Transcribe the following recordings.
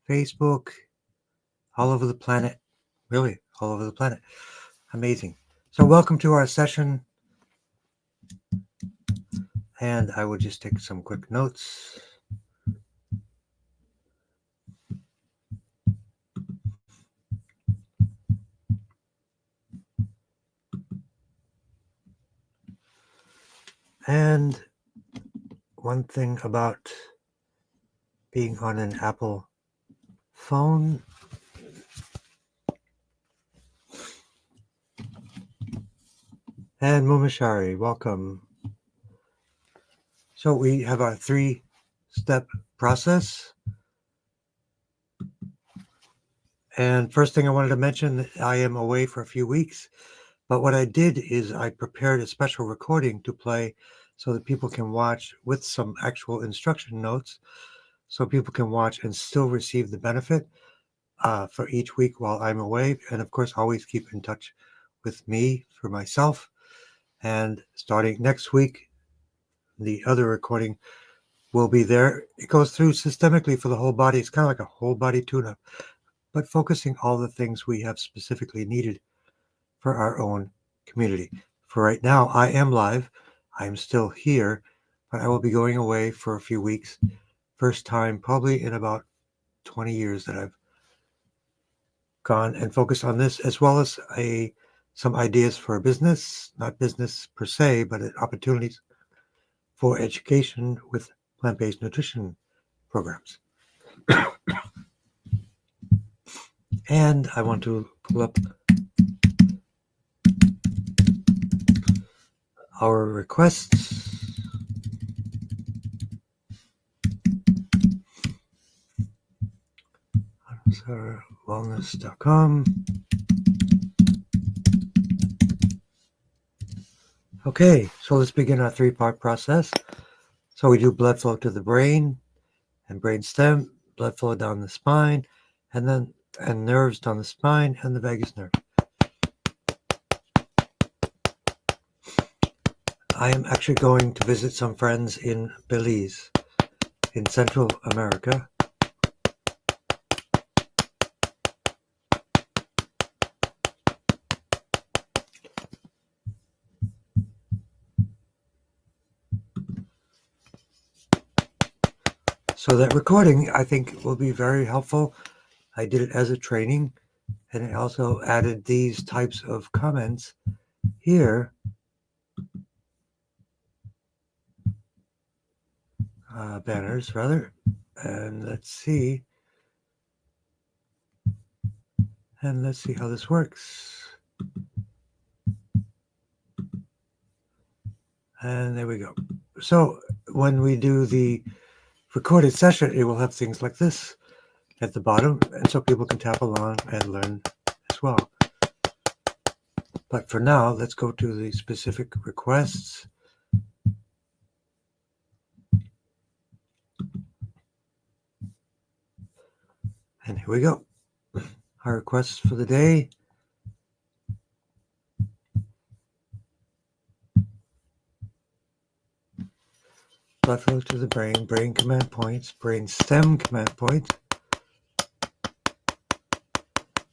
Facebook, all over the planet. Really, all over the planet. Amazing. So welcome to our session. And I will just take some quick notes. And one thing about being on an Apple phone, and Mumashari, welcome. So we have our 3-step process. And first thing I wanted to mention that I am away for a few weeks, but what I did is I prepared a special recording to play so that people can watch with some actual instruction notes, so people can watch and still receive the benefit for each week while I'm away. And of course, always keep in touch with me for myself. And starting next week, the other recording will be there. It goes through systemically for the whole body. It's kind of like a whole body tune-up, but focusing all the things we have specifically needed for our own community. For right now, I am live. I'm still here, but I will be going away for a few weeks. First time probably in about 20 years that I've gone and focused on this, as well as some ideas for a business, not business per se, but opportunities for education with plant-based nutrition programs. And I want to pull up our requests. Wellness.com. Okay, so let's begin our 3-part process. So we do blood flow to the brain and brain stem, blood flow down the spine, and nerves down the spine and the vagus nerve. I am actually going to visit some friends in Belize, in Central America. So that recording, I think, will be very helpful. I did it as a training, and I also added these types of comments here. Banners, rather. And let's see. And let's see how this works. And there we go. So when we do the recorded session, it will have things like this at the bottom, and so people can tap along and learn as well. But for now, let's go to the specific requests. And here we go. Our requests for the day. Blood flow to the brain, brain command points, brain stem command points.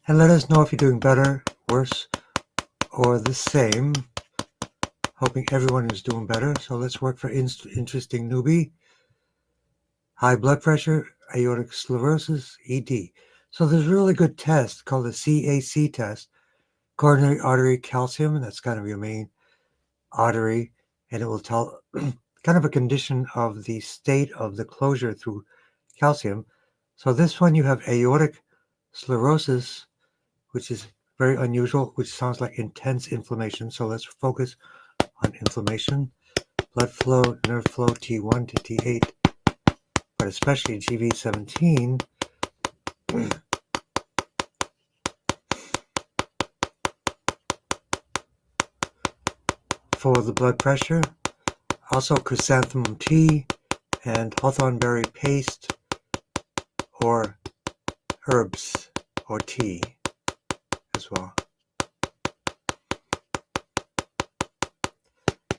And let us know if you're doing better, worse, or the same. Hoping everyone is doing better. So let's work for interesting newbie. High blood pressure, aortic sclerosis, ED. So there's a really good test called the CAC test, coronary artery calcium, and that's kind of your main artery, and it will tell kind of a condition of the state of the closure through calcium. So this one you have aortic sclerosis, which is very unusual, which sounds like intense inflammation. So let's focus on inflammation. Blood flow, nerve flow, T1 to T8, but especially GV17. For the blood pressure, also chrysanthemum tea and hawthorn berry paste or herbs or tea as well.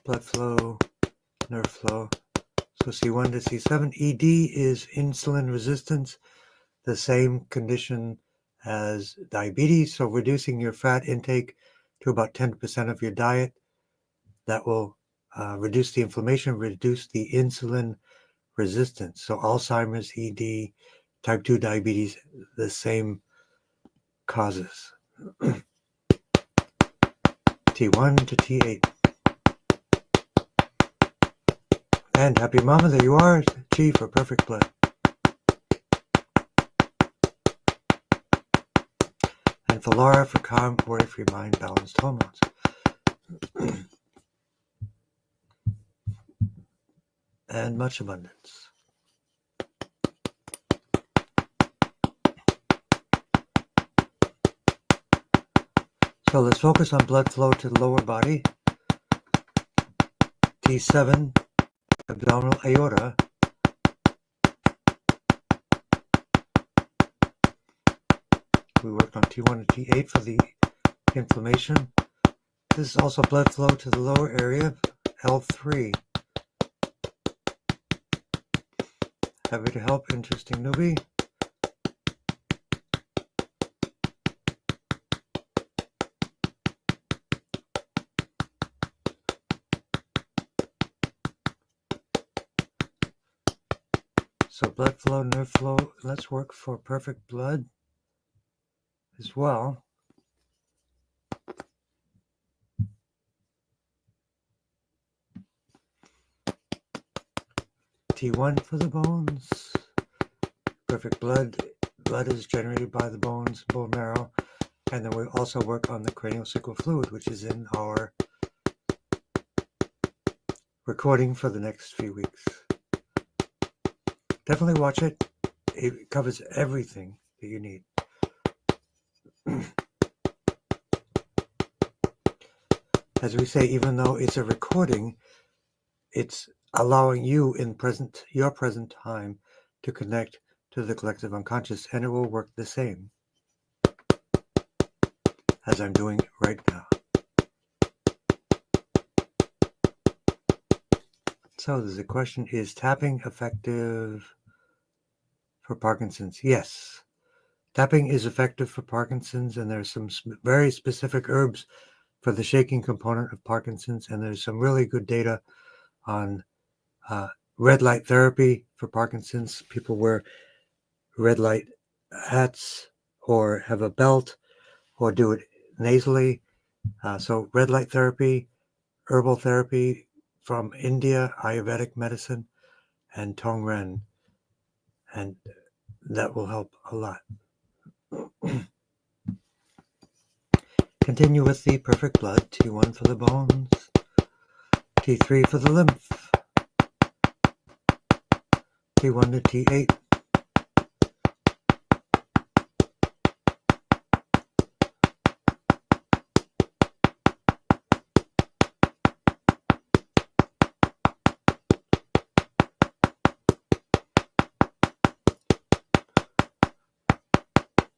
Blood flow, nerve flow. So C1 to C7. ED is insulin resistance. the same condition as diabetes. So reducing your fat intake to about 10% of your diet, that will reduce the inflammation, reduce the insulin resistance. So Alzheimer's, ED, type 2 diabetes, the same causes. T1 to T8. And happy mama, there you are. G for perfect blood. And for Laura for calm, worry-free mind, balanced hormones. And much abundance. So let's focus on blood flow to the lower body. T7, abdominal aorta. We worked on T1 and T8 for the inflammation. This is also blood flow to the lower area, L3. Happy to help, interesting newbie. So blood flow, nerve flow, let's work for perfect blood as well. T1 for the bones. Perfect blood. Blood is generated by the bones, bone marrow. And then we also work on the craniosacral fluid, which is in our recording for the next few weeks. Definitely watch it. It covers everything that you need. As we say, even though it's a recording, it's allowing you in your present time to connect to the collective unconscious, and it will work the same as I'm doing right now. So there's a question, is tapping effective for Parkinson's? Yes. Tapping is effective for Parkinson's, and there's some very specific herbs for the shaking component of Parkinson's, and there's some really good data on red light therapy for Parkinson's. People wear red light hats or have a belt or do it nasally. So red light therapy, herbal therapy from India, Ayurvedic medicine, and Tongren, and that will help a lot. Continue with the perfect blood, T1 for the bones, T3 for the lymph, T1 to T8.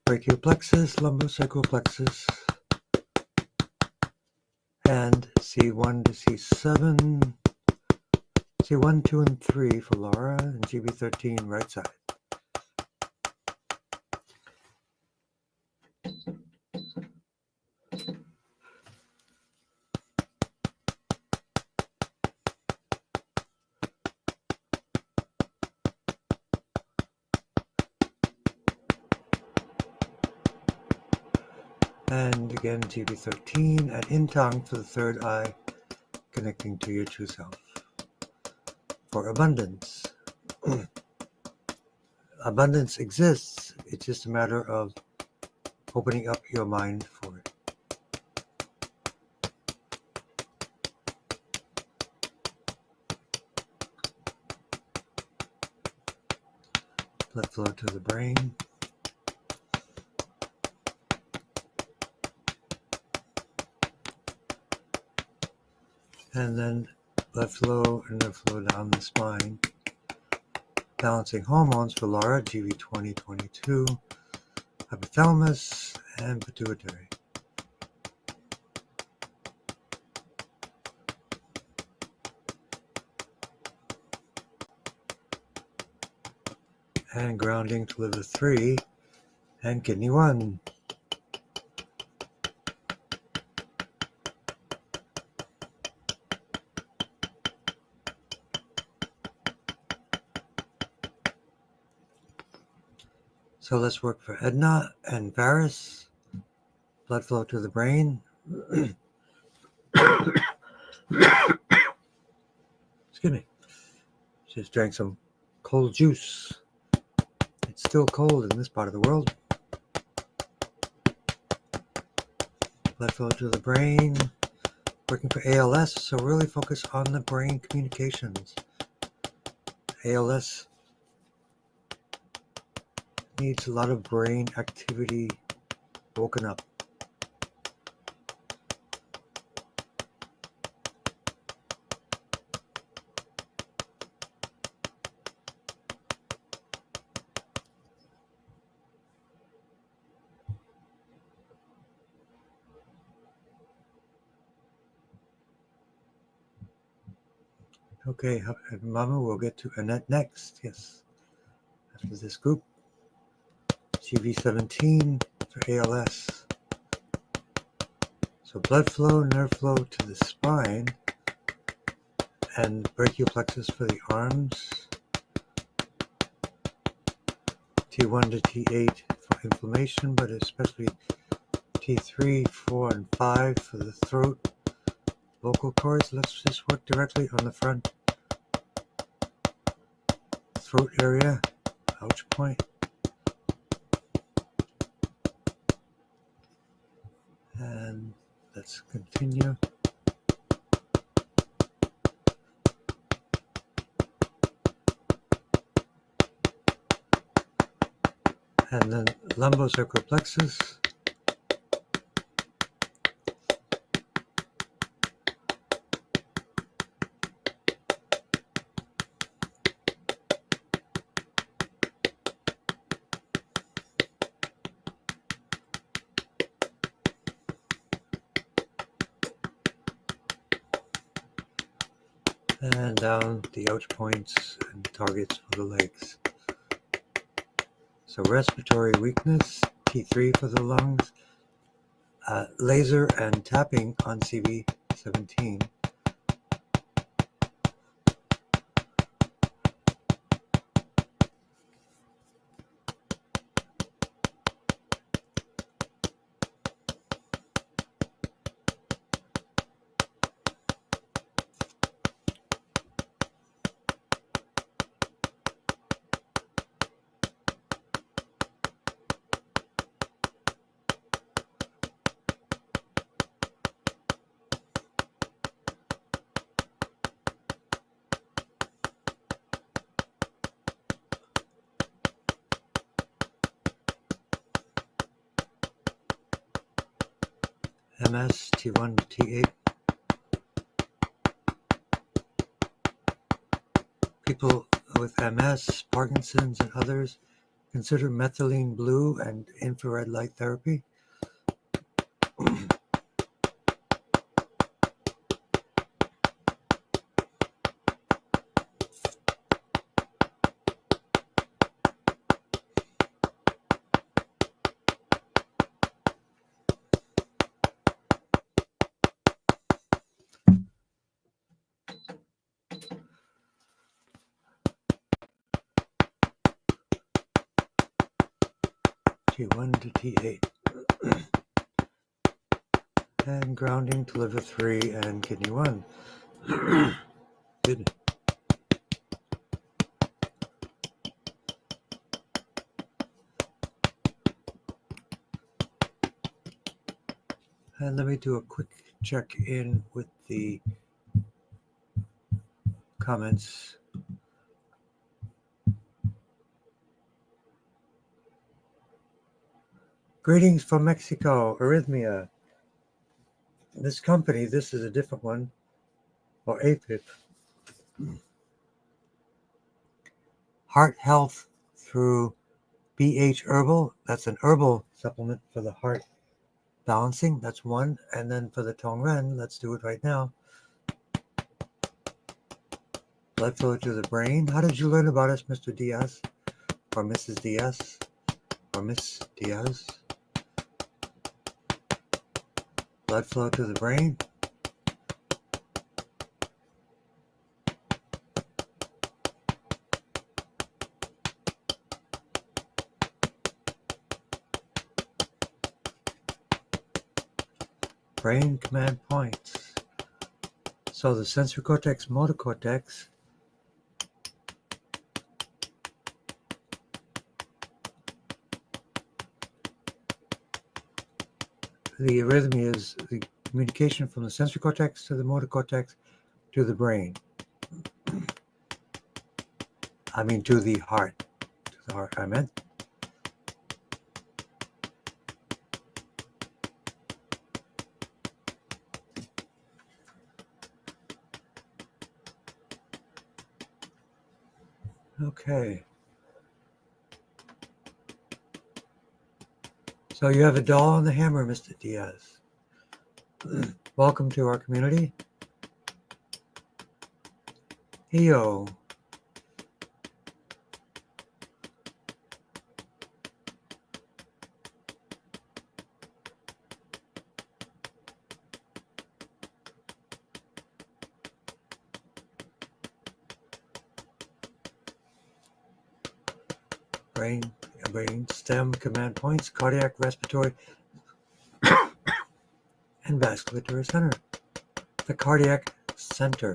Brachial plexus, lumbosacral plexus, and C1 to C7, C1, 2, and 3 for Laura, and GB13 right side. And again, GB13 and Tong for the third eye, connecting to your true self. For abundance. Abundance exists, it's just a matter of opening up your mind for it. Blood flow to the brain. And then blood flow and nerve flow down the spine. Balancing hormones for Laura, GV2022, hypothalamus, and pituitary. and grounding to liver 3 and kidney 1. So let's work for Edna and Varus. Blood flow to the brain. Excuse me. Just drank some cold juice. It's still cold in this part of the world. Blood flow to the brain. Working for ALS, so really focus on the brain communications. ALS needs a lot of brain activity woken up. Okay, Mama, we'll get to Annette next. Yes, after this group. CV17 for ALS. So blood flow, nerve flow to the spine, and brachial plexus for the arms. T1 to T8 for inflammation, but especially T3, 4, and 5 for the throat, vocal cords. Let's just work directly on the front throat area, ouch point. And let's continue. And then lumbosacral plexus. And down the ouch points and targets for the legs. So respiratory weakness, T3 for the lungs, laser and tapping on CV17. MS, T1 to T8. People with MS, Parkinson's, and others consider methylene blue and infrared light therapy. T1 to T8. And grounding to liver 3 and kidney 1. Good. And let me do a quick check in with the comments. Greetings from Mexico, Arrhythmia. This company, this is a different one, or APIP. Heart Health through BH Herbal. That's an herbal supplement for the heart balancing. That's one. And then for the Tongren, let's do it right now. Blood flow to the brain. How did you learn about us, Mr. Diaz? or Mrs. Diaz or Miss Diaz. Blood flow to the brain. Brain command points. So the sensory cortex, motor cortex, the arrhythmia is the communication from the sensory cortex to the motor cortex to the brain. I mean to the heart. To the heart, I meant. Okay. So you have a doll and the hammer, Mr. Diaz. Welcome to our community. Heyo. Brain stem command points, cardiac, respiratory, and vasculatory center. The cardiac center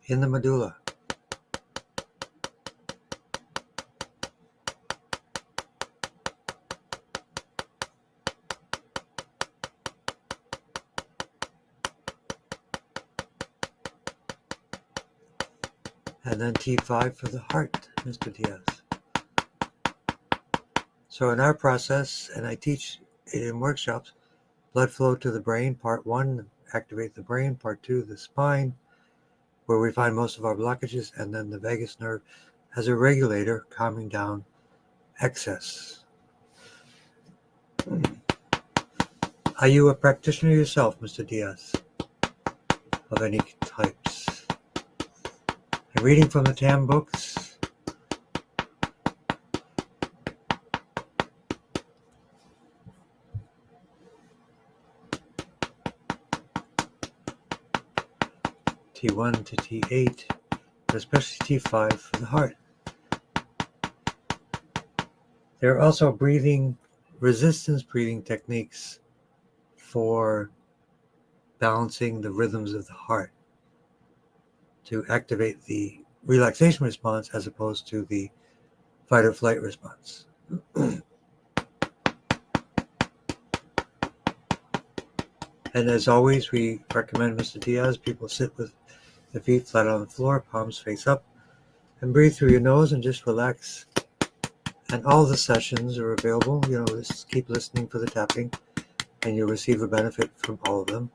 in the medulla. And then T5 for the heart, Mr. Diaz. So in our process, and I teach it in workshops, blood flow to the brain, part 1, activate the brain, part 2, the spine, where we find most of our blockages, and then the vagus nerve as a regulator, calming down excess. Are you a practitioner yourself, Mr. Diaz, of any types? And reading from the TAM books, T1 to T8, but especially T5 for the heart. There are also resistance breathing techniques for balancing the rhythms of the heart to activate the relaxation response as opposed to the fight or flight response. And as always, we recommend, Mr. Diaz, people sit with the feet flat on the floor, palms face up, and breathe through your nose and just relax. And all the sessions are available. Just keep listening for the tapping, and you'll receive a benefit from all of them.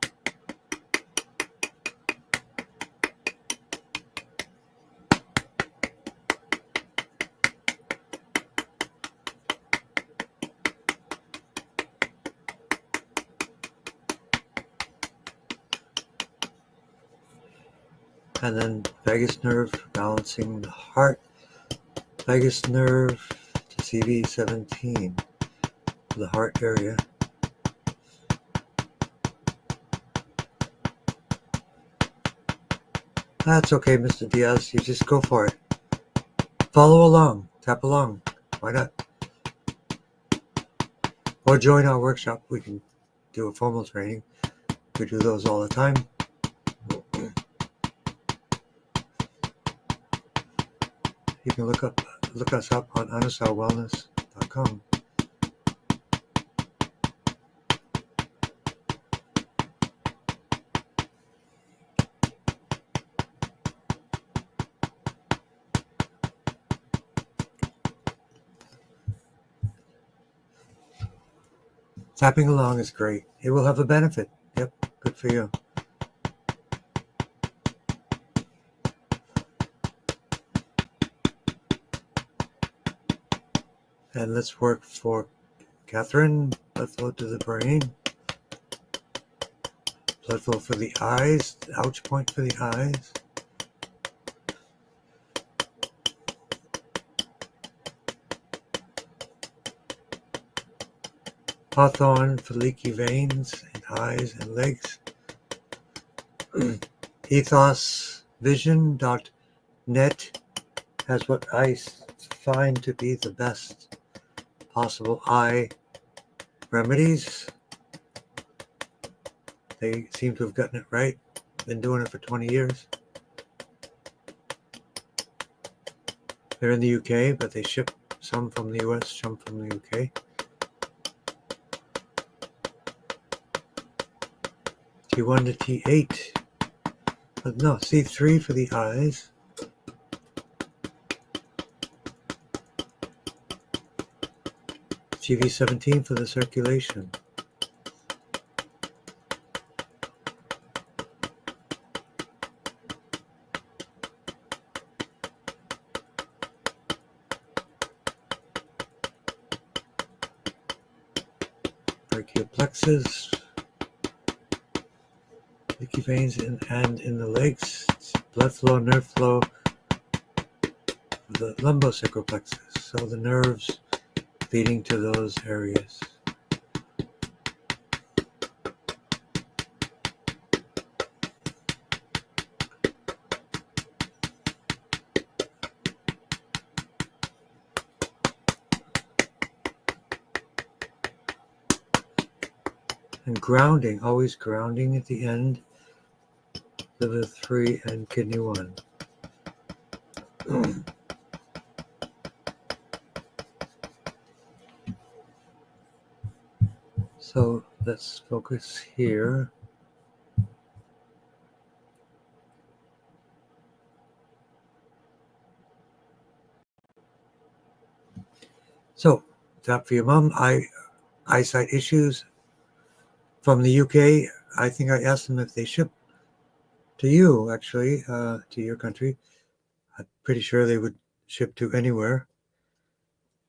And then vagus nerve, balancing the heart. Vagus nerve to CV17, the heart area. That's okay, Mr. Diaz. You just go for it. Follow along. Tap along. Why not? Or join our workshop. We can do a formal training. We do those all the time. You can look us up on anusawellness.com. Tapping along is great. It will have a benefit. Yep, good for you. And let's work for Catherine. Blood flow to the brain. Blood flow for the eyes. Ouch point for the eyes. Hawthorn for leaky veins in eyes and legs. EthosVision.net has what I find to be the best possible eye remedies. They seem to have gotten it right. Been doing it for 20 years. They're in the UK, but they ship some from the US, some from the UK. T1 to T8. No, C3 for the eyes. GV17 for the circulation. Brachial plexus. Leaky veins and in the legs. Blood flow, nerve flow. The lumbosacral plexus. So the nerves leading to those areas. And grounding, always grounding at the end. Liver 3 and kidney 1. So let's focus here. So, that for your mom. Eyesight issues from the UK. I think I asked them if they ship to you, actually, to your country. I'm pretty sure they would ship to anywhere.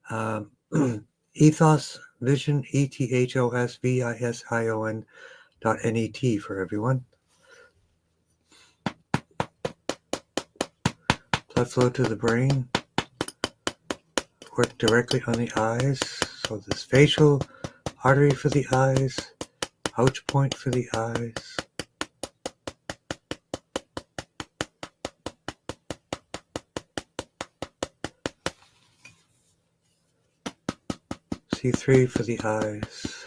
EthosVision, EthosVision.net for everyone. Blood flow to the brain. Work directly on the eyes. So this facial artery for the eyes, ouch point for the eyes. C3 for the eyes.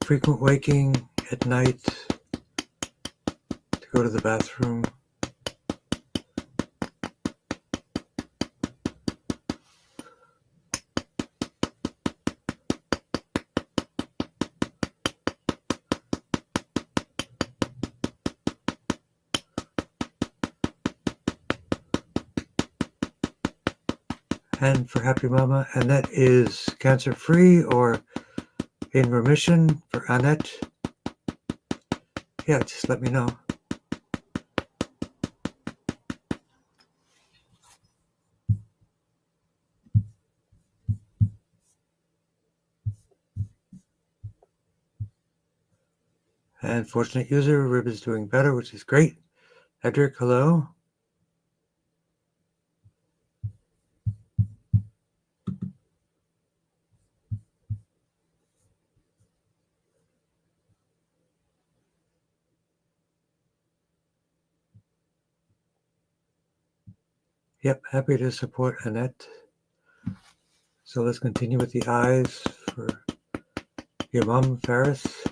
Frequent waking at night to go to the bathroom. And for Happy Mama, Annette is cancer-free or in remission for Annette. Yeah, just let me know. And fortunate user, Rib is doing better, which is great. Edric, hello. Yep, happy to support Annette. So let's continue with the eyes for your mom, Ferris.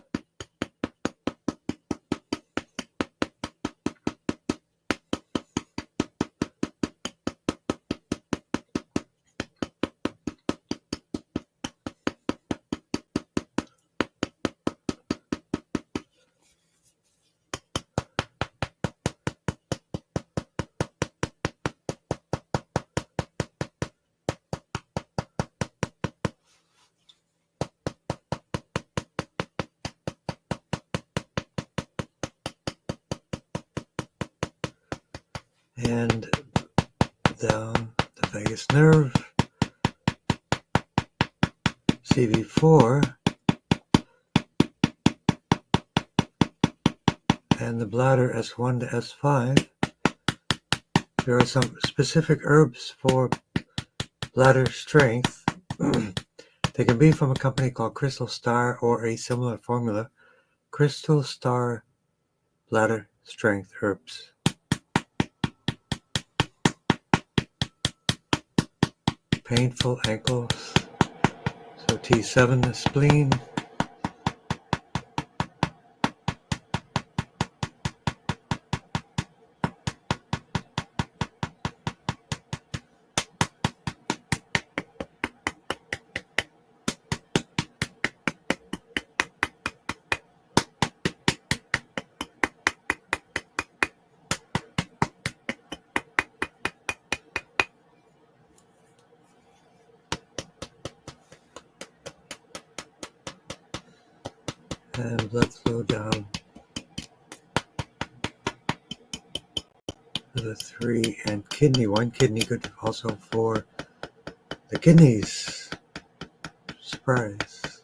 And down the vagus nerve, CV4, and the bladder S1 to S5. There are some specific herbs for bladder strength. They can be from a company called Crystal Star or a similar formula. Crystal Star Bladder Strength Herbs. Painful ankles. So T7, the spleen. And blood flow down to the 3, and kidney. One kidney good also for the kidneys. Surprise.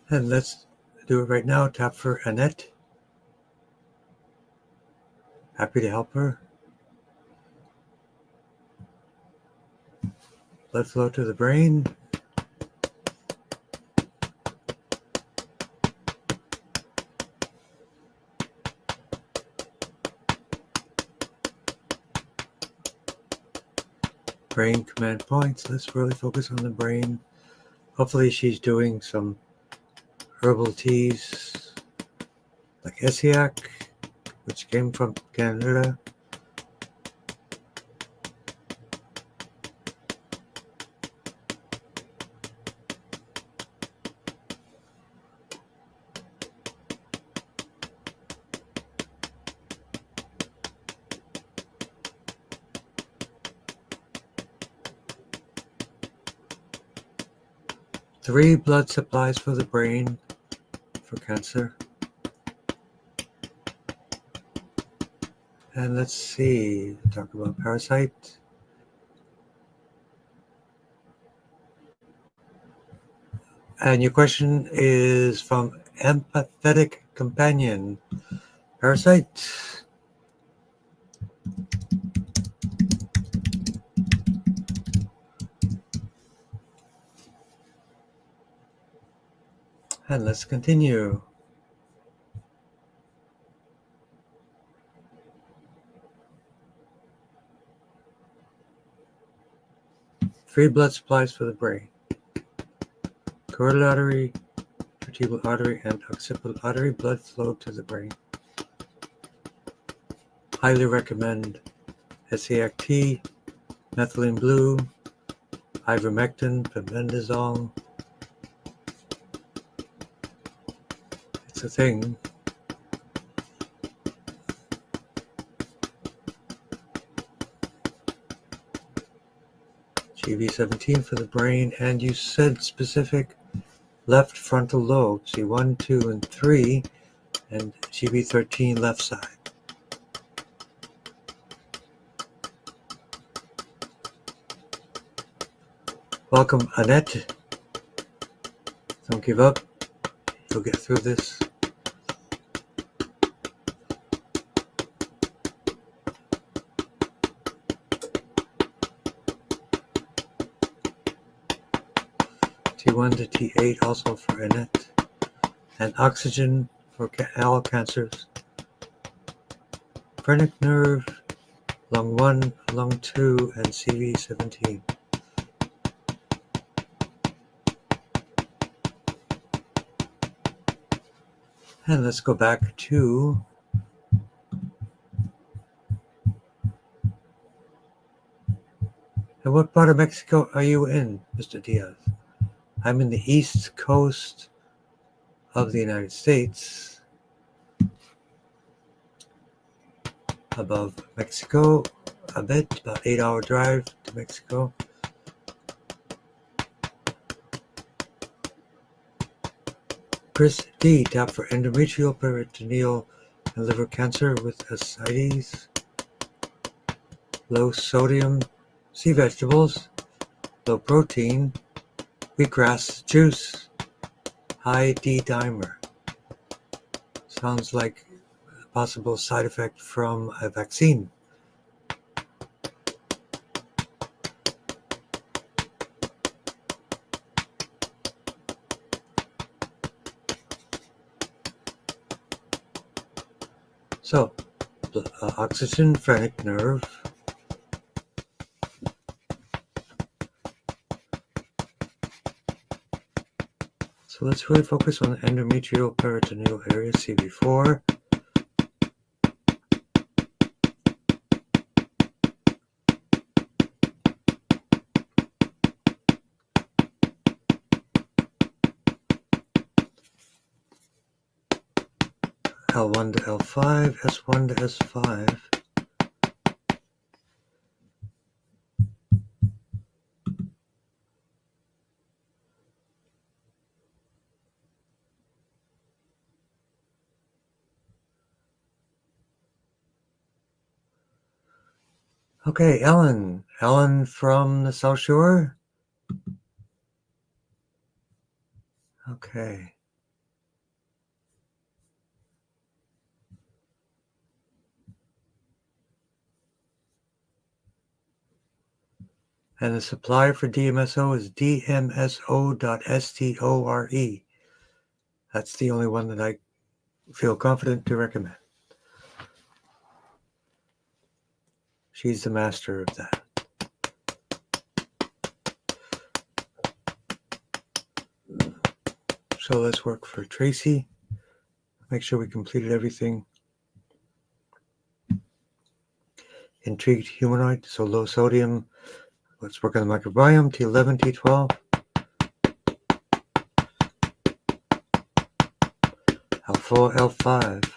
And let's do it right now. Tap for Annette. Happy to help her. Blood flow to the brain. Brain command points. Let's really focus on the brain. Hopefully she's doing some herbal teas like Essiac, which came from Canada. Three blood supplies for the brain for cancer. And let's see, talk about parasite. And your question is from Empathetic Companion. Parasite. And let's continue. Three blood supplies for the brain. Carotid artery, vertebral artery, and occipital artery. Blood flow to the brain. Highly recommend Essiac tea, methylene blue, ivermectin, pemendazole. It's a thing. GV17 for the brain, and you said specific left frontal lobe, C1, 2, and 3, and GV13 left side. Welcome, Annette. Don't give up. You'll get through this. T1 to T8 also for Annette. And oxygen for all cancers. Phrenic nerve, lung 1, lung 2, and CV17. And let's go back to and what part of Mexico are you in, Mr. Diaz? I'm in the east coast of the United States, above Mexico a bit, about 8-hour drive to Mexico. Chris D, tap for endometrial, peritoneal, and liver cancer with ascites. Low sodium, sea vegetables, low protein, wheatgrass juice, high D dimer. Sounds like a possible side effect from a vaccine. So, oxygen phrenic nerve. So let's really focus on the endometrial peritoneal area, CV4. L1 to L5, S1 to S5. Okay, Ellen. Ellen from the South Shore? Okay. And the supplier for DMSO is dmso.store. That's the only one that I feel confident to recommend. She's the master of that. So let's work for Tracy. Make sure we completed everything. Intrigued humanoid, so low sodium. Let's work on the microbiome, T11, T12. L4, L5.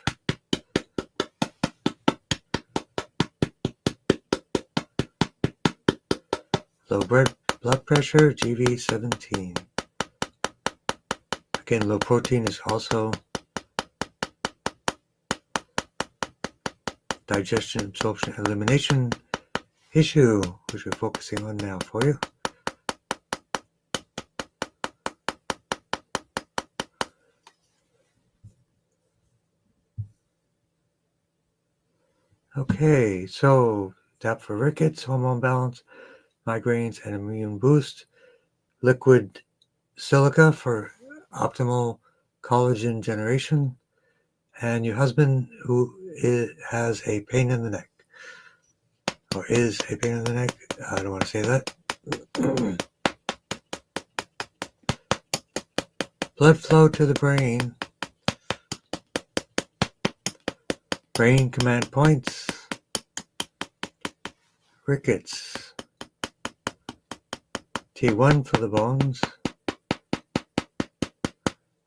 Low blood pressure, GV17. Again, low protein is also digestion, absorption, elimination issue, which we're focusing on now for you. Okay, so tap for rickets, hormone balance, migraines, and immune boost. Liquid silica for optimal collagen generation. And your husband who has a pain in the neck, or is a pain in the neck. I don't want to say that. Blood flow to the brain. Brain command points. Rickets. T1 for the bones.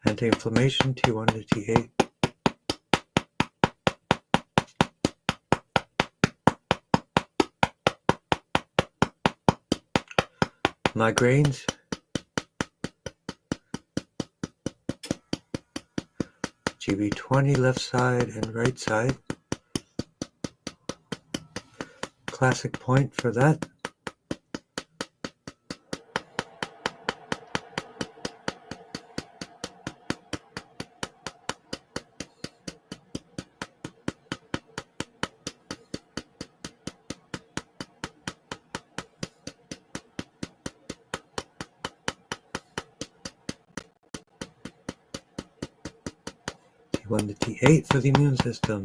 Anti-inflammation, T1 to T8. Migraines. GB20 left side and right side. Classic point for that. T1 to T8 for the immune system.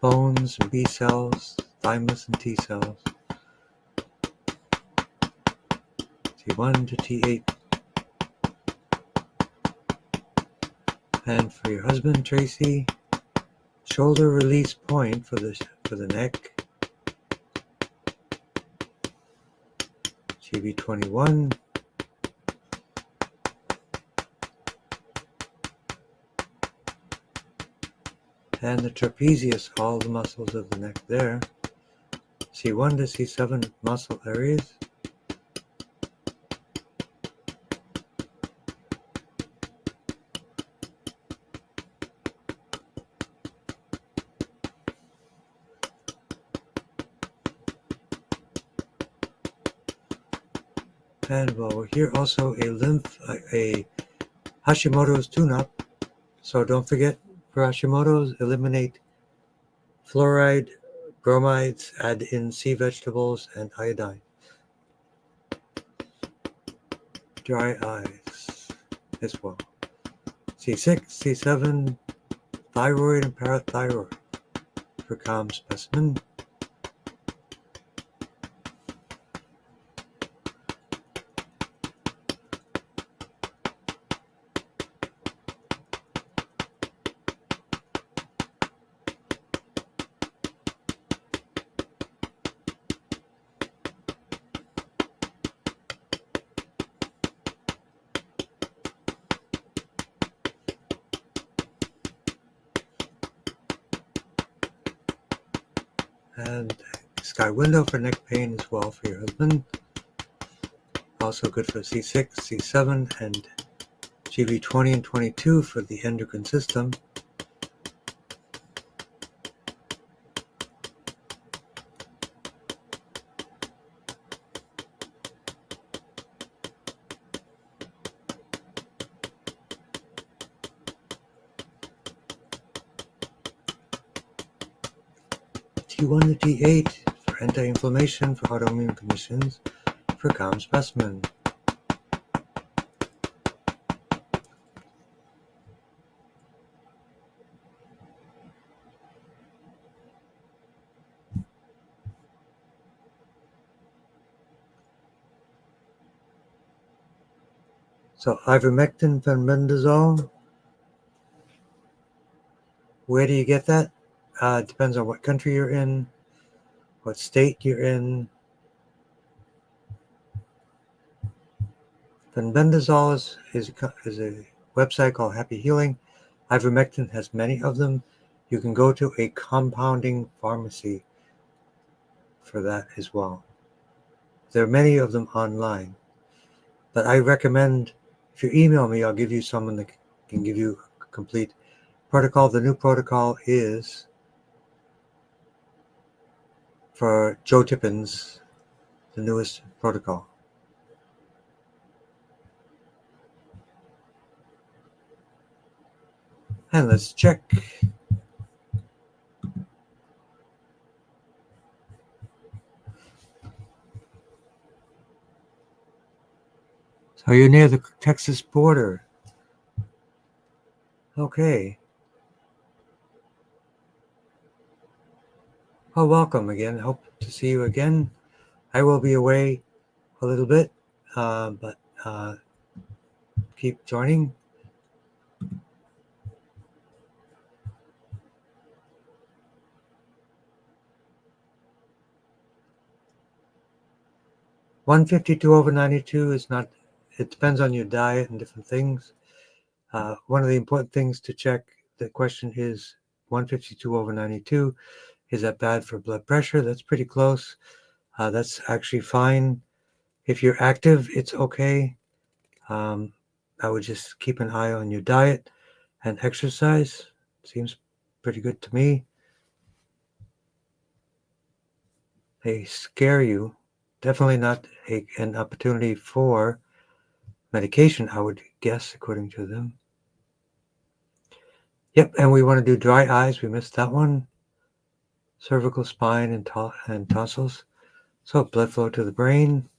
Bones and B cells, thymus and T cells. T1 to T8. And for your husband, Tracy, shoulder release point for the neck. GB21. And the trapezius, all the muscles of the neck there. C1 to C7 muscle areas. And while we're here, also a Hashimoto's tune-up. So don't forget For Hashimoto's, eliminate fluoride, bromides, add in sea vegetables, and iodine. Dry eyes as well. C6, C7, thyroid and parathyroid for calm specimen. And sky window for neck pain as well for your husband. Also good for C6, C7, and GV20 and 22 for the endocrine system. T1 to T8 for anti-inflammation for autoimmune conditions for calm specimen. So ivermectin, fenbendazole, where do you get that? It depends on what country you're in, what state you're in. Fenbendazole is a website called Happy Healing. Ivermectin has many of them. You can go to a compounding pharmacy for that as well. There are many of them online, but I recommend if you email me, I'll give you someone that can give you a complete protocol. The new protocol is for Joe Tippins, the newest protocol. And let's check. So you're near the Texas border. Okay. Well, welcome again. Hope to see you again. I will be away a little bit, but keep joining. (152/92) is not, it depends on your diet and different things. One of the important things to check, the question is 152/92, is that bad for blood pressure? That's pretty close. That's actually fine. If you're active, it's okay. I would just keep an eye on your diet and exercise. Seems pretty good to me. They scare you. Definitely not an opportunity for medication, I would guess, according to them. Yep, and we want to do dry eyes. We missed that one. Cervical spine and tonsils. So blood flow to the brain.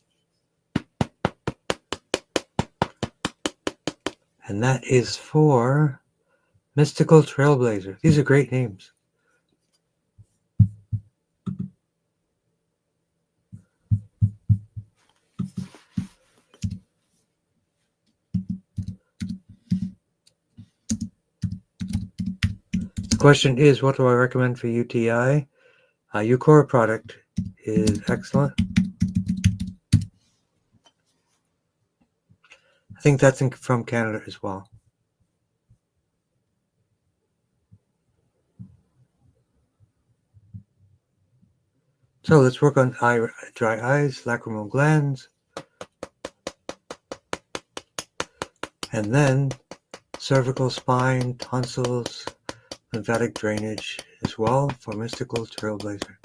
And that is for Mystical Trailblazer. These are great names. The question is, what do I recommend for UTI? Eucora product is excellent. I think that's from Canada as well. So let's work on dry eyes, lacrimal glands, and then cervical spine, tonsils, lymphatic drainage as well for Mystical Trailblazer.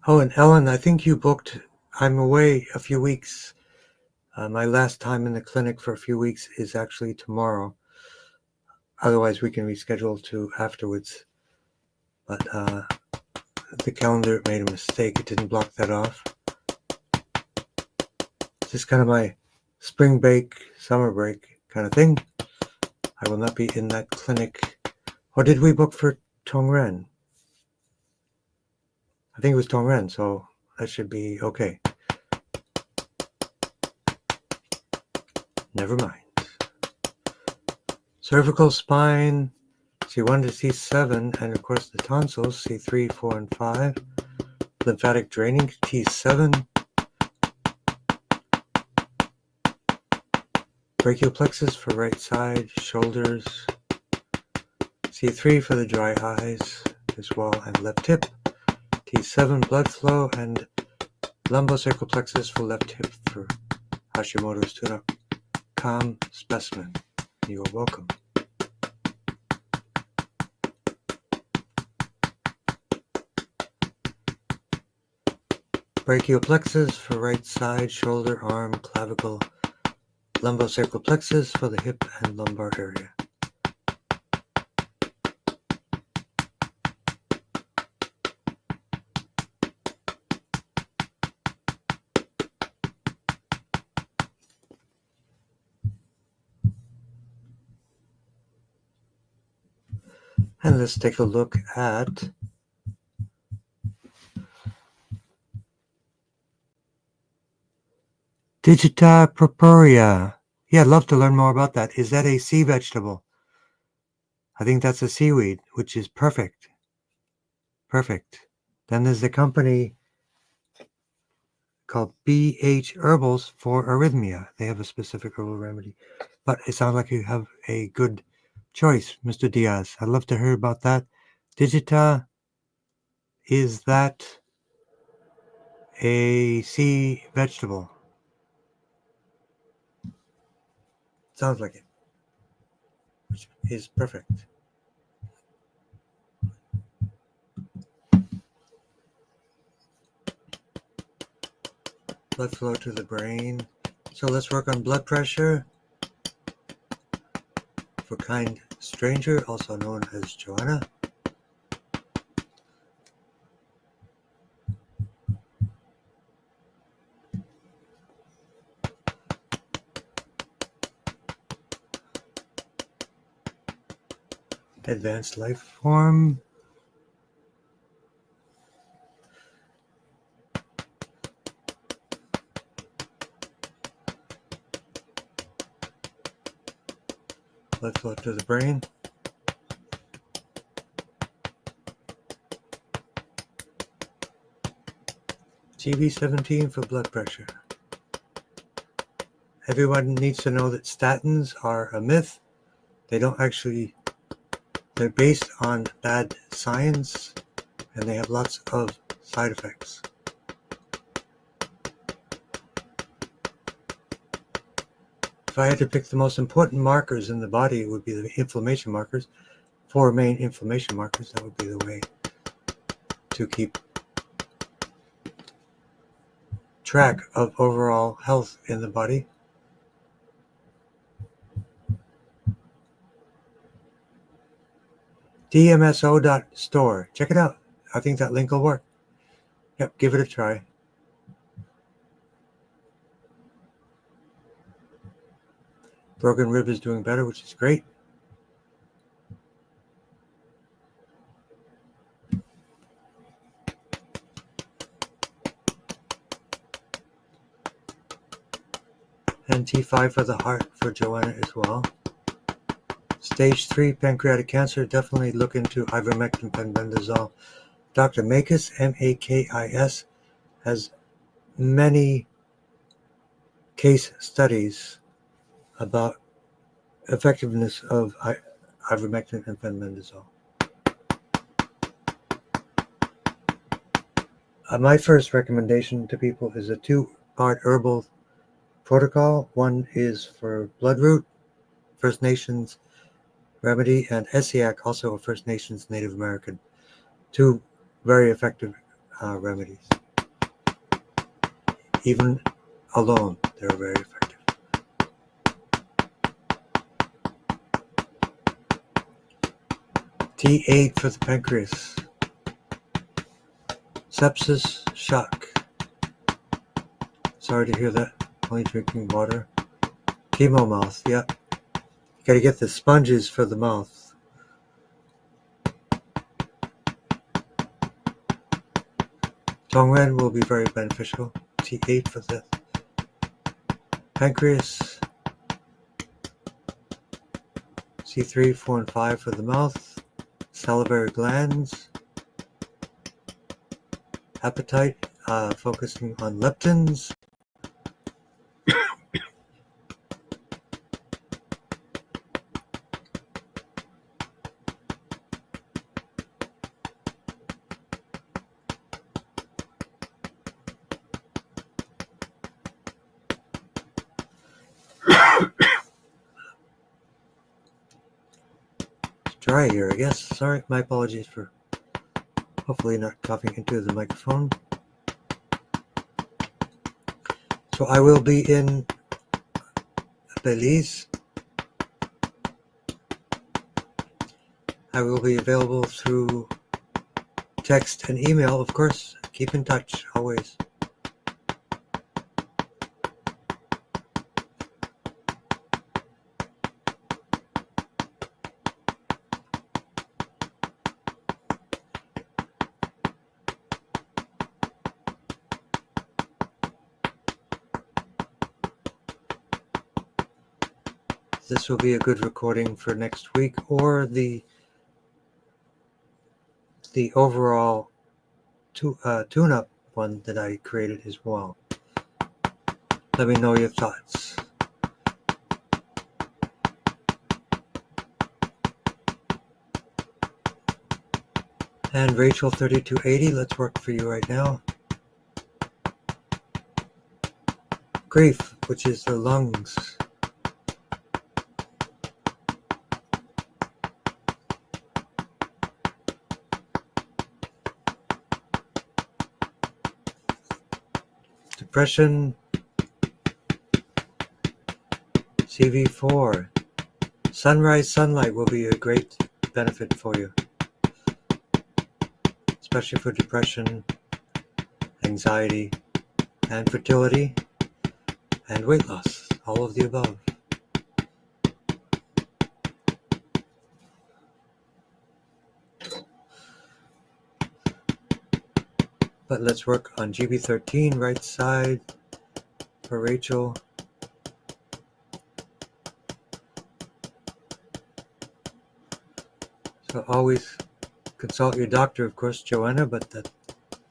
Oh, and Ellen, I think you booked. I'm away a few weeks. My last time in the clinic for a few weeks is actually tomorrow. Otherwise, we can reschedule to afterwards. But the calendar made a mistake. It didn't block that off. It's just kind of my spring break, summer break kind of thing. I will not be in that clinic. Or did we book for Tongren? I think it was Tongren, so that should be okay. Never mind. Cervical spine, C1 to C7, and of course the tonsils, C3, 4, and 5. Lymphatic draining, T7. Brachial plexus for right side, shoulders. C3 for the dry eyes as well, and left hip. T7 blood flow, and lumbosacral plexus for left hip for Hashimoto's tune-up. Calm specimen. You are welcome. Brachial plexus for right side, shoulder, arm, clavicle. Lumbosacral plexus for the hip and lumbar area. And let's take a look at Digita purpurea. Yeah, I'd love to learn more about that. Is that a sea vegetable? I think that's a seaweed, which is perfect. Perfect. Then there's the company called BH Herbals for arrhythmia. They have a specific herbal remedy. But it sounds like you have a good choice, Mr. Diaz. I'd love to hear about that. Digita, is that a sea vegetable? Sounds like it, which is perfect. Blood flow to the brain. So let's work on blood pressure for kind stranger, also known as Joanna. Advanced life form. Blood flow to the brain. GB17 for blood pressure. Everyone needs to know that statins are a myth. They don't actually, they're based on bad science, and they have lots of side effects. If I had to pick the most important markers in the body, it would be the inflammation markers. 4 main inflammation markers. That would be the way to keep track of overall health in the body. DMSO.store. Check it out. I think that link will work. Yep, give it a try. Broken rib is doing better, which is great. And T5 for the heart for Joanna as well. Stage 3 pancreatic cancer, definitely look into ivermectin pembendazole. Dr. Makis, M-A-K-I-S, has many case studies about effectiveness of ivermectin and pembendazole. My first recommendation to people is a 2-part herbal protocol. One is for bloodroot, First Nations remedy, and Essiac, also a First Nations Native American. 2 very effective remedies. Even alone, they're very effective. T8 for the pancreas. Sepsis, shock. Sorry to hear that. Only drinking water. Chemo mouth, yep. You gotta get the sponges for the mouth. Tongren will be very beneficial. T8 for the pancreas. C3, 4, and 5 for the mouth. Salivary glands. Appetite, focusing on leptins. Dry here, I guess. Sorry, my apologies for hopefully not coughing into the microphone. So I will be in Belize. I will be available through text and email, of course. Keep in touch, always. This will be a good recording for next week, or the overall tune-up one that I created as well. Let me know your thoughts. And Rachel 3280, let's work for you right now. Grief, which is the lungs. Depression, CV4. Sunrise sunlight will be a great benefit for you, especially for depression, anxiety, and fertility, and weight loss, all of the above. But let's work on GB13, right side, for Rachel. So always consult your doctor, of course, Joanna, but that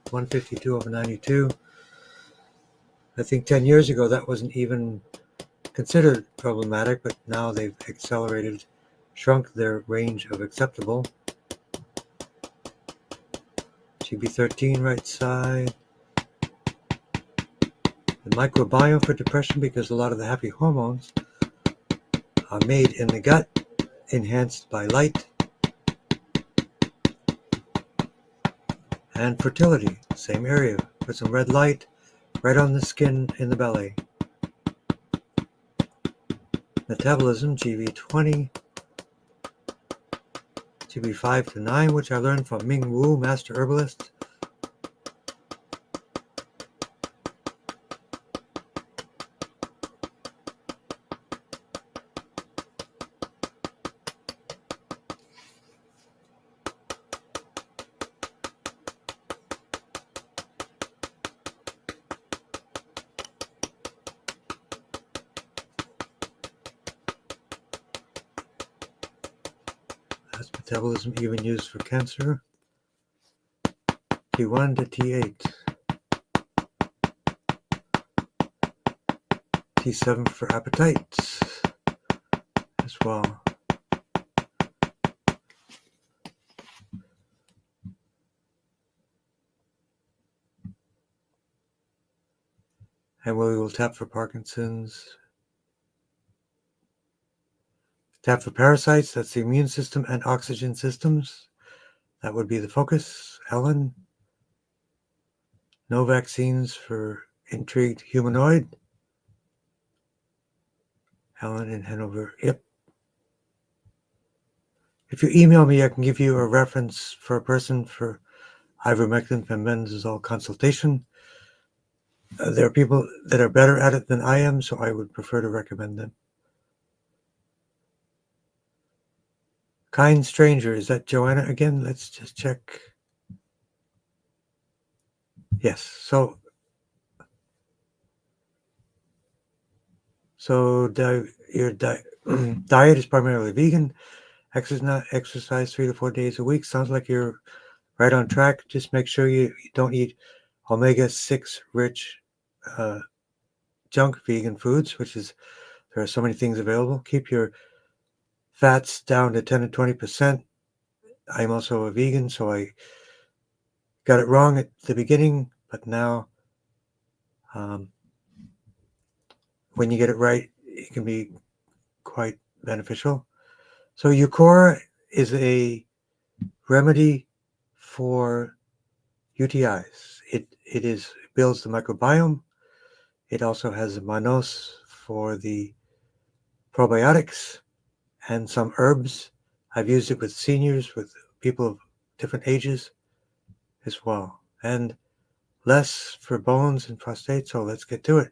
152/92, I think 10 years ago that wasn't even considered problematic, but now they've accelerated, shrunk their range of acceptable. GB13, right side. The microbiome for depression, because a lot of the happy hormones are made in the gut, enhanced by light. And fertility, same area. Put some red light right on the skin in the belly. Metabolism, GB20. GB5 to 9, which I learned from Ming Wu, Master Herbalist. That's metabolism even used for cancer. T1 to T8. T7 for appetite as well. And we will tap for Parkinson's. Tap for parasites, that's the immune system and oxygen systems. That would be the focus. Ellen. No vaccines for intrigued humanoid. Helen in Hanover. Yep. If you email me, I can give you a reference for a person for ivermectin fenbendazole consultation. There are people that are better at it than I am, so I would prefer to recommend them. Kind Stranger, is that Joanna again? Let's just check. Yes, so your diet is primarily vegan. Exercise 3 to 4 days a week. Sounds like you're right on track. Just make sure you don't eat omega-6 rich junk vegan foods, which is, there are so many things available. Keep your fats down to 10 to 20%. I'm also a vegan, so I got it wrong at the beginning, but now when you get it right, it can be quite beneficial. So Eucora is a remedy for UTIs. It builds the microbiome. It also has mannose for the probiotics and some herbs. I've used it with seniors, with people of different ages as well, and less for bones and prostate. So let's get to it.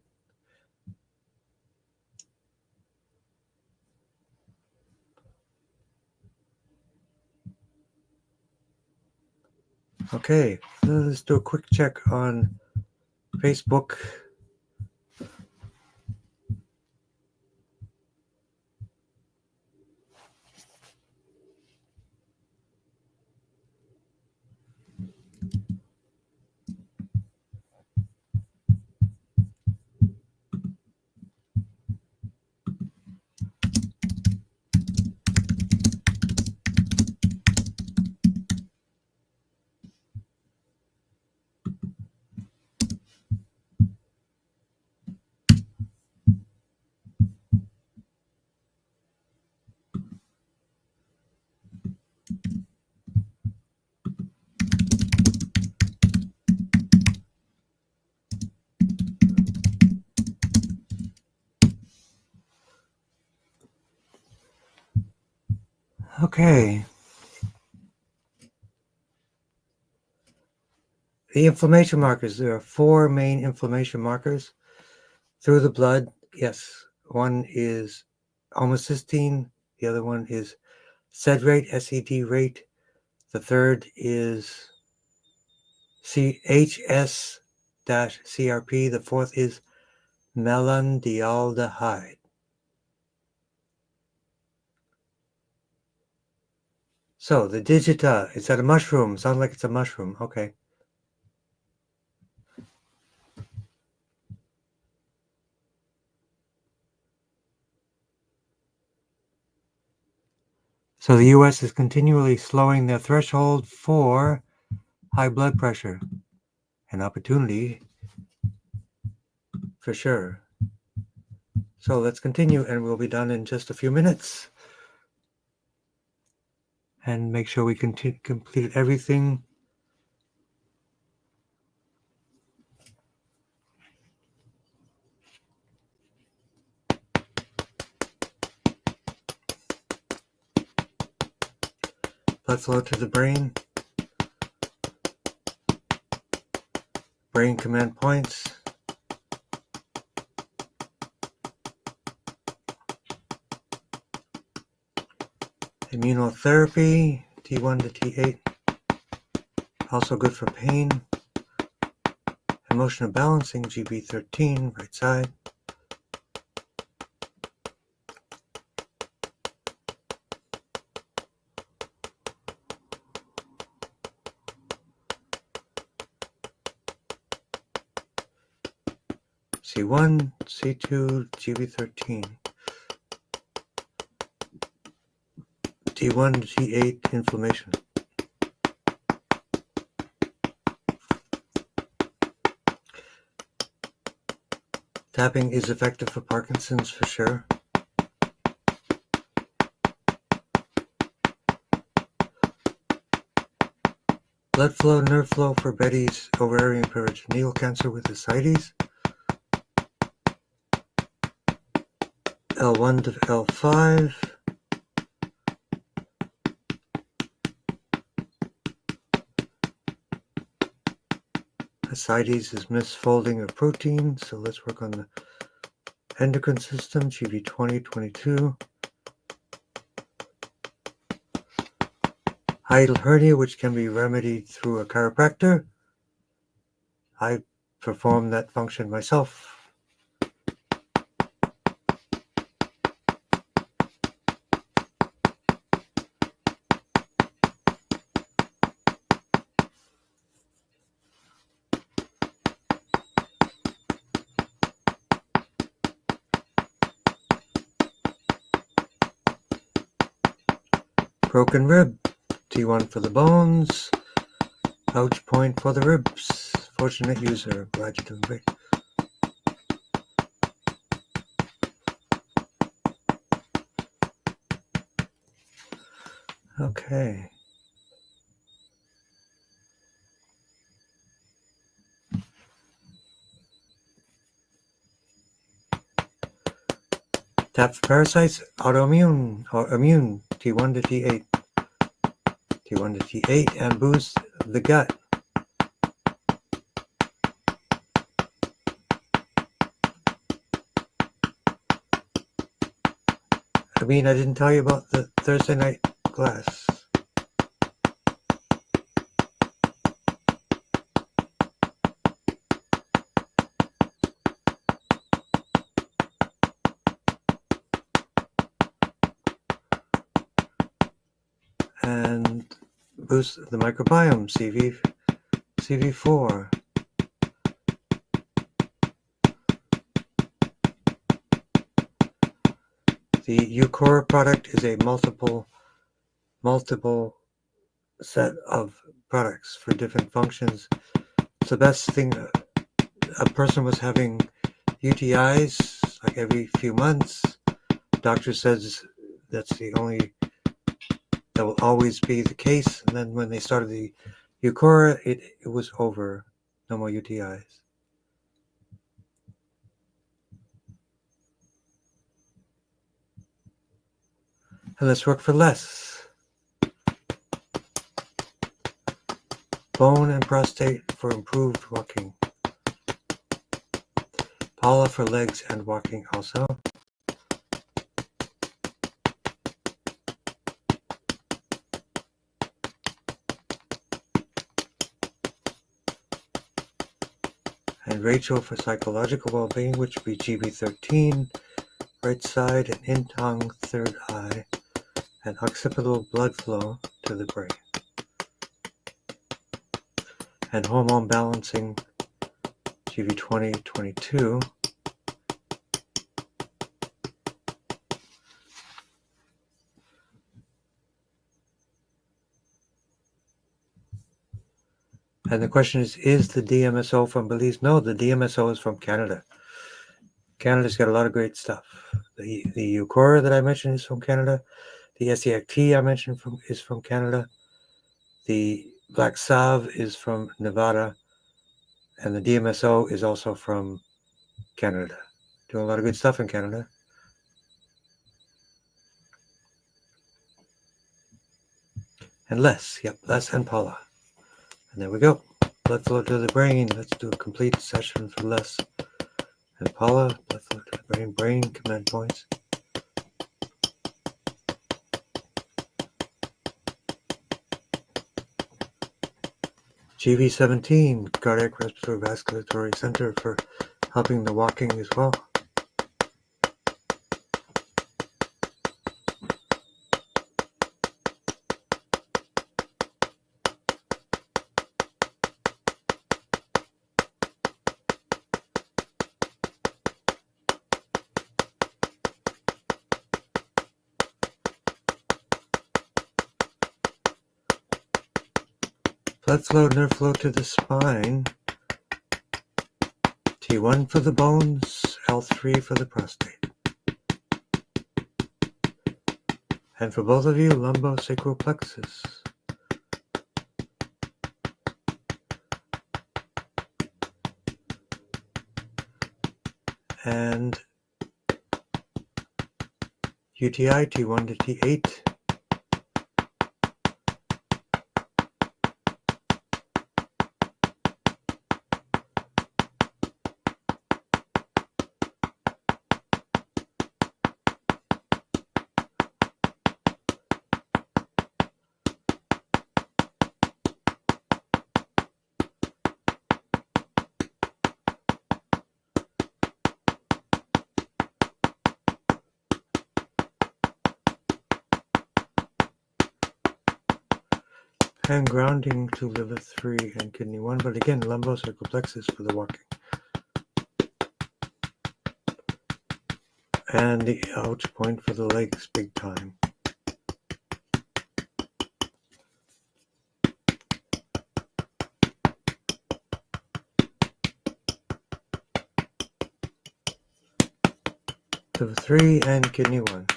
Okay, let's do a quick check on Facebook. Okay. The inflammation markers. There are 4 main inflammation markers through the blood. Yes, one is homocysteine. The other one is SED rate, SED rate. The third is HS-CRP. The fourth is melandialdehyde. So the digita, is that a mushroom? Sounds like it's a mushroom. Okay. So the U.S. is continually slowing their threshold for high blood pressure. An opportunity for sure. So let's continue, and we'll be done in just a few minutes. And make sure we completed everything. Blood flow to the brain. Brain command points. Immunotherapy, T1 to T8. Also good for pain. Emotional balancing, GB13, right side. C1, C2, GB13. T1 to T8 inflammation. Tapping is effective for Parkinson's for sure. Blood flow, nerve flow for Betty's ovarian peritoneal cancer with ascites. L1 to L5. Ascites is misfolding of protein, so let's work on the endocrine system, GV20, 22. Hiatal hernia, which can be remedied through a chiropractor. I perform that function myself. Broken rib, T1 for the bones, ouch point for the ribs. Fortunate user, glad you're doing great. Okay. Tap for parasites, autoimmune or immune, T1 to T8. T1 to T8 and boost the gut. I mean, I didn't tell you about the Thursday night class. And boost the microbiome, CV4. The Eucora product is a multiple set of products for different functions. It's the best thing. A person was having UTIs like every few months. Doctor says that will always be the case. And then when they started the Eucora, it was over. No more UTIs. And let's work for less. Bone and prostate for improved walking. Paula for legs and walking also. And Rachel for psychological well-being, which would be GB13, right side, and in Tong, third eye, and occipital blood flow to the brain. And hormone balancing, GB20, 22. And the question is the DMSO from Belize? No, the DMSO is from Canada. Canada's got a lot of great stuff. The Eucora that I mentioned is from Canada. The SEACT I mentioned is from Canada. The Black Salve is from Nevada. And the DMSO is also from Canada. Doing a lot of good stuff in Canada. And Les and Paula. And there we go. Blood flow to the brain. Let's do a complete session for Les and Paula. Blood flow to the brain command points. GV17, Cardiac Respiratory Vasculatory Center for helping the walking as well. Blood flow, nerve flow to the spine. T1 for the bones, L3 for the prostate. And for both of you, lumbosacral plexus. and UTI T1 to T8. And grounding to liver 3 and kidney 1, but again, lumbosacral plexus for the walking. And the ouch point for the legs, big time. Liver 3 and kidney 1.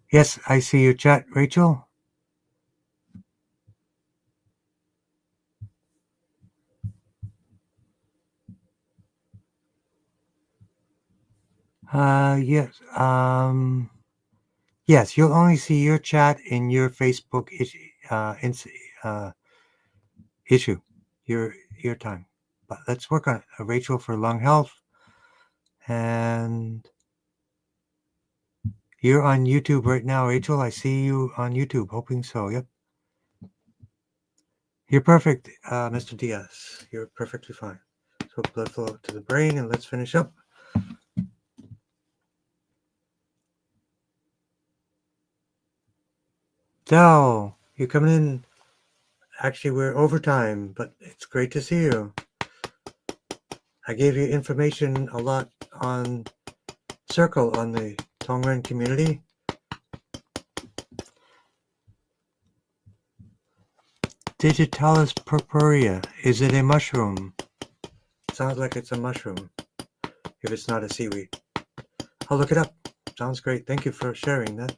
Yes, I see your chat, Rachel. Yes. Yes, you'll only see your chat in your Facebook issue, your time. But let's work on it. Rachel for lung health, and you're on YouTube right now, Rachel. I see you on YouTube. Hoping so. Yep. You're perfect, Mr. Diaz. You're perfectly fine. So blood flow to the brain, and let's finish up. Del, you're coming in. Actually, we're overtime, but it's great to see you. I gave you information a lot on Circle on the Tongren community. Digitalis purpurea. Is it a mushroom? Sounds like it's a mushroom, if it's not a seaweed. I'll look it up. Sounds great. Thank you for sharing that.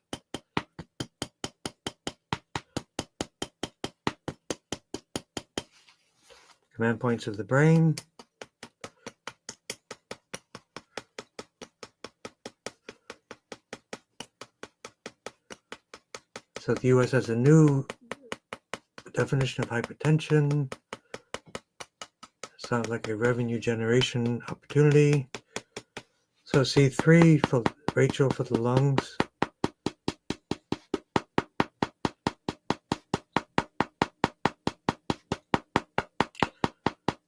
Command points of the brain. So the U.S. has a new definition of hypertension. Sounds like a revenue generation opportunity. So C3 for Rachel for the lungs.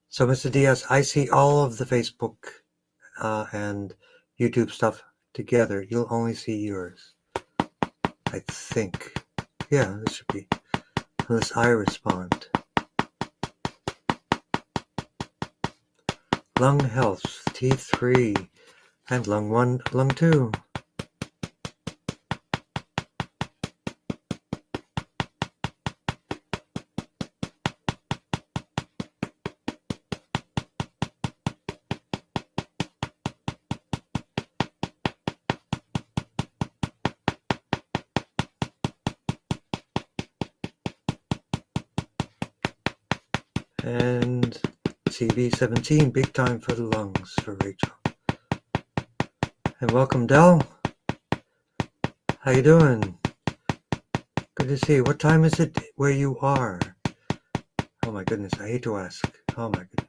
So Mr. Diaz, I see all of the Facebook and YouTube stuff together. You'll only see yours, I think. Yeah, this should be, unless I respond. Lung health, T3, and lung 1, lung 2. And CV17, big time for the lungs for Rachel. And welcome, Del. How you doing? Good to see you. What time is it where you are? Oh my goodness, I hate to ask. Oh my goodness.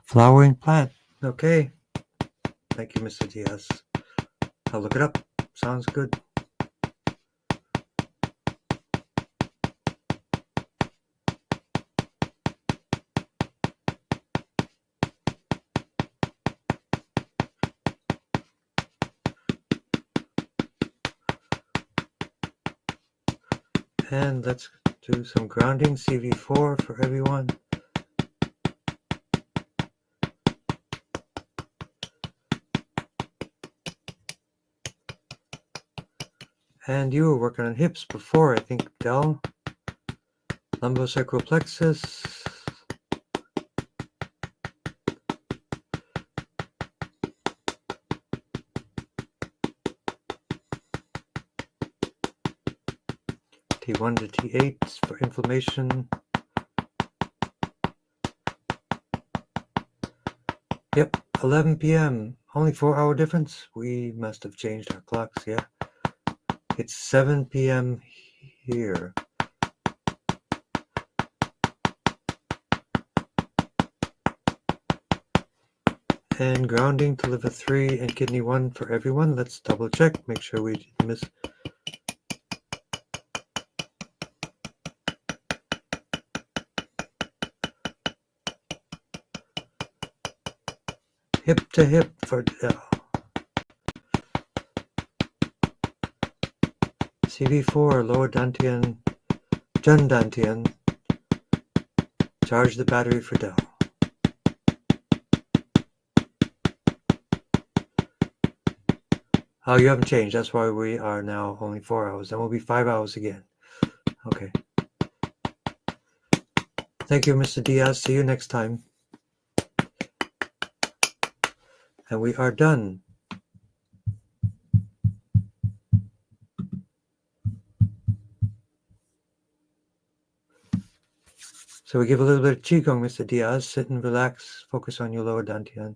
Flowering plant. Okay. Thank you, Mr. Diaz. I'll look it up. Sounds good. And let's do some grounding, CV4 for everyone. And you were working on hips before, I think, Del. Lumbosacral plexus. T1 to T8 for inflammation. Yep, 11 p.m. Only 4-hour difference. We must have changed our clocks, yeah. It's 7 p.m. here. And grounding to liver 3 and kidney 1 for everyone. Let's double check, make sure we didn't miss. Hip to hip for CV4, lower dantian, Jun dantian. Charge the battery for Dell. Oh, you haven't changed. That's why we are now only 4 hours. Then we'll be 5 hours again. Okay. Thank you, Mr. Diaz. See you next time. And we are done. So we give a little bit of Qigong, Mr. Diaz. Sit and relax. Focus on your lower dantian.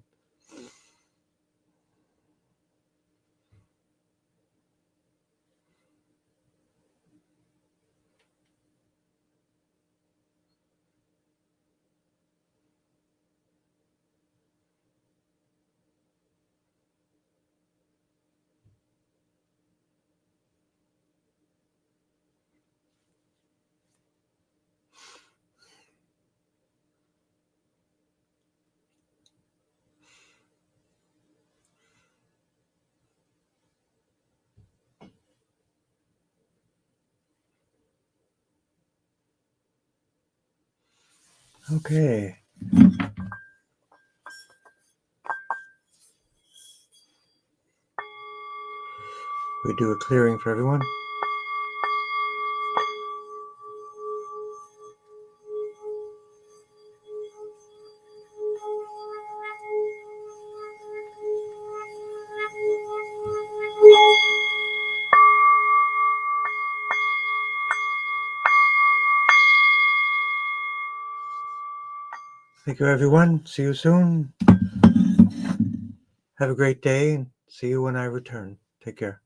Okay. We do a clearing for everyone. Thank you, everyone. See you soon. Have a great day, and see you when I return. Take care.